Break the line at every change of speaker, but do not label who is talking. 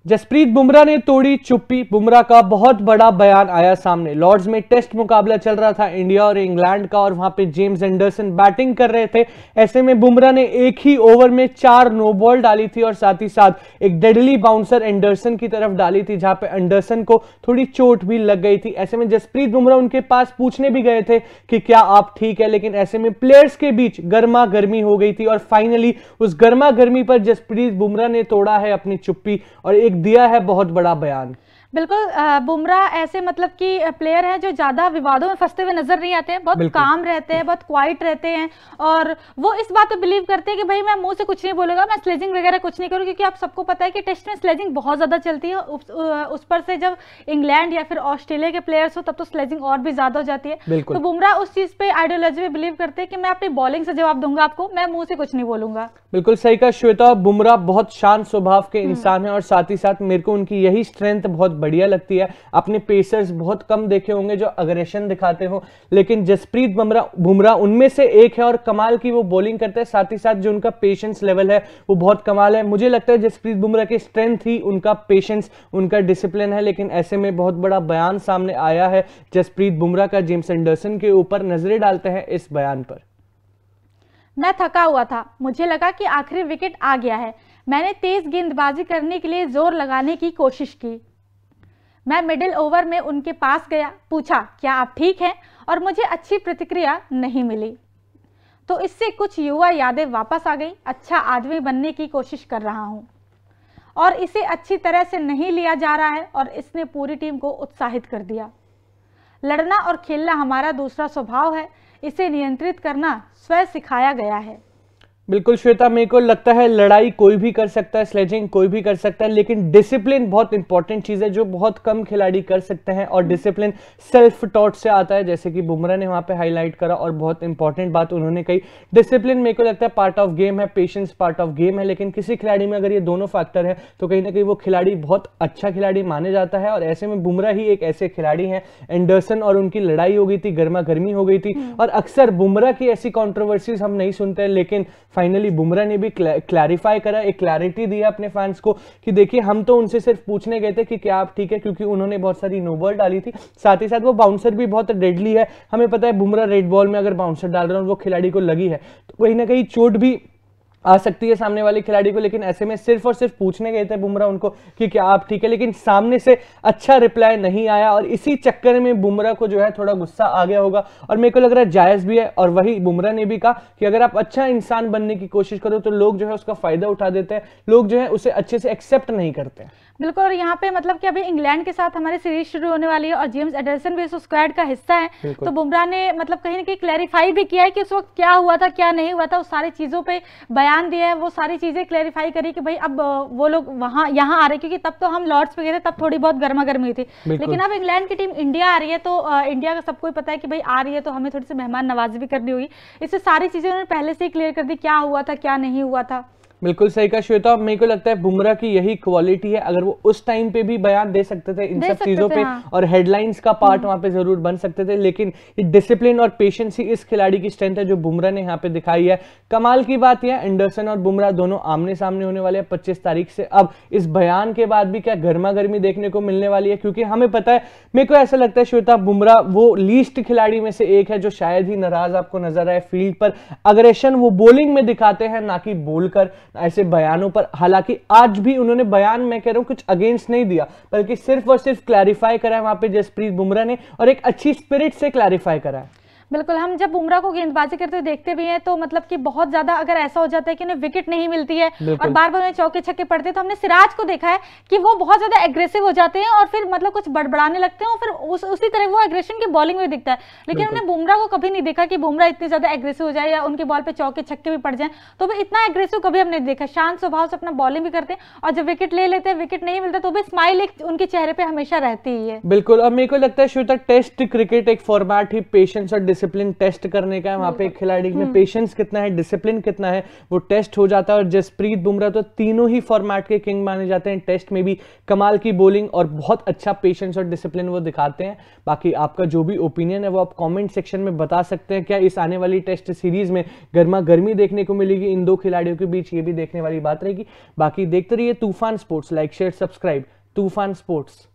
जसप्रीत बुमराह ने तोड़ी चुप्पी। बुमराह का बहुत बड़ा बयान आया सामने। लॉर्ड्स में टेस्ट मुकाबला चल रहा था इंडिया और इंग्लैंड का, और वहां पे जेम्स एंडरसन बैटिंग कर रहे थे। ऐसे में बुमराह ने एक ही ओवर में 4 नो बॉल डाली थी और साथ ही साथ एक डेडली बाउंसर एंडरसन की तरफ डाली थी, जहां पे एंडरसन को थोड़ी चोट भी लग गई थी। ऐसे में जसप्रीत बुमराह उनके पास पूछने भी गए थे कि क्या आप ठीक है, लेकिन ऐसे में प्लेयर्स के बीच गर्मा गर्मी हो गई थी और फाइनली उस गर्मा गर्मी पर जसप्रीत बुमराह ने तोड़ा है अपनी चुप्पी और एक दिया है बहुत बड़ा बयान।
बिल्कुल, बुमराह ऐसे मतलब कि प्लेयर हैं जो ज्यादा विवादों में फंसते हुए नजर नहीं आते हैं, बहुत काम रहते हैं, बहुत क्वाइट रहते हैं और वो इस बात पे बिलीव करते हैं कि भाई मैं मुंह से कुछ नहीं बोलूंगा, मैं स्लेजिंग वगैरह कुछ नहीं करूँ, क्योंकि आप सबको पता है कि टेस्ट में स्लेजिंग बहुत ज्यादा चलती है। उस पर से जब इंग्लैंड या फिर ऑस्ट्रेलिया के प्लेयर्स हो तब तो स्लेजिंग और भी ज्यादा हो जाती है। तो बुमराह उस चीज पे आइडियोलॉजी में बिलीव करते हैं कि मैं अपनी बॉलिंग से जवाब दूंगा आपको, मैं मुंह से कुछ नहीं बोलूंगा।
बिल्कुल सही कहा श्वेता, बुमराह बहुत शांत स्वभाव के इंसान है और साथ ही साथ मेरे को उनकी यही स्ट्रेंथ बहुत बढ़िया लगती है। आपने पेसर्स बहुत कम देखे होंगे जो अग्रेशन दिखाते हो, लेकिन जसप्रीत बुमराह उनमें से एक है और कमाल की वो बॉलिंग करते हैं। साथ ही साथ जो उनका पेशेंस लेवल है वो बहुत कमाल है। मुझे लगता है जसप्रीत बुमराह की स्ट्रेंथ ही उनका पेशेंस, उनका डिसिप्लिन है। लेकिन ऐसे में बहुत बड़ा बयान सामने आया है जसप्रीत बुमराह का। जेम्स एंडरसन के ऊपर नजरें डालते हैं इस बयान पर।
मैं थका हुआ था, मुझे लगा कि आखिरी विकेट आ गया है। मैंने तेज गेंदबाजी करने के लिए जोर लगाने की कोशिश की। मैं मिडिल ओवर में उनके पास गया, पूछा क्या आप ठीक हैं, और मुझे अच्छी प्रतिक्रिया नहीं मिली। तो इससे कुछ युवा यादें वापस आ गई। अच्छा आदमी बनने की कोशिश कर रहा हूं और इसे अच्छी तरह से नहीं लिया जा रहा है और इसने पूरी टीम को उत्साहित कर दिया। लड़ना और खेलना हमारा दूसरा स्वभाव है, इसे नियंत्रित करना स्वयं सिखाया गया है।
बिल्कुल श्वेता, मेरे को लगता है लड़ाई कोई भी कर सकता है, स्लेजिंग कोई भी कर सकता है, लेकिन डिसिप्लिन बहुत इंपॉर्टेंट चीज है जो बहुत कम खिलाड़ी कर सकते हैं। और डिसिप्लिन सेल्फ टॉट से आता है, जैसे कि बुमराह ने वहां पे हाईलाइट करा और बहुत इंपॉर्टेंट बात उन्होंने कही। डिसिप्लिन मेरे को लगता है पार्ट ऑफ गेम है, पेशेंस पार्ट ऑफ गेम है, लेकिन किसी खिलाड़ी में अगर ये दोनों फैक्टर है तो कहीं ना कहीं वो खिलाड़ी बहुत अच्छा खिलाड़ी माने जाता है। और ऐसे में बुमराह ही एक ऐसे खिलाड़ी हैं। एंडरसन और उनकी लड़ाई हो गई थी, गर्मा गर्मी हो गई थी और अक्सर बुमराह की ऐसी कॉन्ट्रोवर्सीज हम नहीं सुनते, लेकिन फाइनली बुमराह ने भी क्लैरिफाई करा, एक क्लैरिटी दी है अपने फैंस को कि देखिए हम तो उनसे सिर्फ पूछने गए थे कि क्या आप ठीक है, क्योंकि उन्होंने बहुत सारी नो बॉल डाली थी। साथ ही साथ वो बाउंसर भी बहुत डेडली है। हमें पता है बुमराह रेड बॉल में अगर बाउंसर डाल रहे हैं और वो खिलाड़ी को लगी है तो कहीं ना कहीं चोट भी आ सकती है सामने वाले खिलाड़ी को। लेकिन ऐसे में सिर्फ और सिर्फ पूछने गए थे बुमराह उनको कि क्या आप ठीक है, लेकिन सामने से अच्छा रिप्लाई नहीं आया और इसी चक्कर में बुमराह को जो है थोड़ा गुस्सा आ गया होगा और मेरे को लग रहा है जायज भी है। और वही बुमराह ने भी कहा कि अगर आप अच्छा इंसान बनने की कोशिश करो तो लोग जो है उसका फायदा उठा देते हैं, लोग जो है उसे अच्छे से एक्सेप्ट नहीं करते।
बिल्कुल, और यहाँ पे मतलब कि अभी इंग्लैंड के साथ हमारी सीरीज शुरू होने वाली है और जेम्स एंडरसन भी इस स्क्वाड का हिस्सा है। तो बुमराह ने मतलब कहीं ना कहीं क्लैरिफाई भी किया है कि उस वक्त क्या हुआ था क्या नहीं हुआ था, उस सारी चीजों पे बयान दिया है, वो सारी चीजें क्लैरिफाई करी कि भाई अब वो लोग यहाँ आ रहे, क्योंकि तब तो हम लॉर्ड्स पे गए थे, तब थोड़ी बहुत गर्मा गर्मी थी, लेकिन अब इंग्लैंड की टीम इंडिया आ रही है तो इंडिया का सबको पता है कि भाई आ रही है तो हमें थोड़ी सी मेहमान नवाजी भी करनी होगी। इससे सारी चीजें उन्होंने पहले से ही क्लियर कर दी, क्या हुआ था क्या नहीं हुआ था।
बिल्कुल सही कहा श्वेता, मेरे को लगता है बुमराह की यही क्वालिटी है। अगर वो उस टाइम पे भी बयान दे सकते थे इन सब चीजों पे और हेडलाइंस का पार्ट वहां पे जरूर बन सकते थे, लेकिन ये डिसिप्लिन और पेशेंस ही इस खिलाड़ी की स्ट्रेंथ है जो बुमराह ने यहाँ पे दिखाई है। कमाल की बात यह एंडरसन और बुमराह दोनों आमने सामने होने वाले हैं 25 तारीख से। अब इस बयान के बाद भी क्या गर्मा गर्मी देखने को मिलने वाली है, क्योंकि हमें पता है, मेरे को ऐसा लगता है श्वेता, बुमराह वो लीस्ट खिलाड़ी में से एक है जो शायद ही नाराज आपको नजर आए फील्ड पर। अग्रेशन वो बॉलिंग में दिखाते हैं ना कि बोलकर ऐसे बयानों पर। हालांकि आज भी उन्होंने बयान, मैं कह रहा हूं, कुछ अगेंस्ट नहीं दिया, बल्कि सिर्फ और सिर्फ क्लैरिफाई करा है वहां पे जसप्रीत बुमराह ने और एक अच्छी स्पिरिट से क्लैरिफाई करा है।
बिल्कुल, हम जब बुमराह को गेंदबाजी करते हुए देखते भी हैं तो मतलब कि बहुत ज्यादा अगर ऐसा हो जाता है कि उन्हें विकेट नहीं मिलती है और बार बार उन्हें चौके छक्के पड़ते हैं, तो हमने सिराज को देखा है कि वो बहुत ज्यादा एग्रेसिव हो जाते हैं और फिर मतलब कुछ बड़बड़ाने लगते हैं और फिर उसी तरह वो एग्रेशन की बॉलिंग में दिखता है। लेकिन हमने बुमराह को कभी नहीं देखा कि बुमराह इतने ज्यादा एग्रेसिव हो जाए या उनकी बॉल पे चौके छक्के भी पड़ जाए, तो भी इतना एग्रेसिव कभी हमने देखा। शांत स्वभाव से अपना बॉलिंग भी करते हैं और जब विकेट ले लेते हैं, विकेट नहीं मिलता तो भी स्माइल एक उनके चेहरे पे हमेशा रहती ही है।
बिल्कुल, और मेरे को लगता है श्वेता, टेस्ट क्रिकेट एक फॉर्मेट ही पेशेंस और डिसिप्लिन टेस्ट करने का है, वहां पे एक खिलाड़ी में पेशेंस कितना है, डिसिप्लिन कितना है, वो टेस्ट हो जाता है। और जसप्रीत बुमराह तो तीनों ही फॉर्मेट के किंग माने जाते हैं, टेस्ट में भी कमाल की बॉलिंग और बहुत अच्छा पेशेंस और डिसिप्लिन वो दिखाते हैं। बाकी आपका जो भी ओपिनियन है वो आप कमेंट सेक्शन में बता सकते हैं। क्या इस आने वाली टेस्ट सीरीज में गर्मा गर्मी देखने को मिलेगी इन दो खिलाड़ियों के बीच, ये भी देखने वाली बात रहेगी। बाकी देखते रहिए तूफान स्पोर्ट्स, लाइक शेयर सब्सक्राइब तूफान स्पोर्ट्स।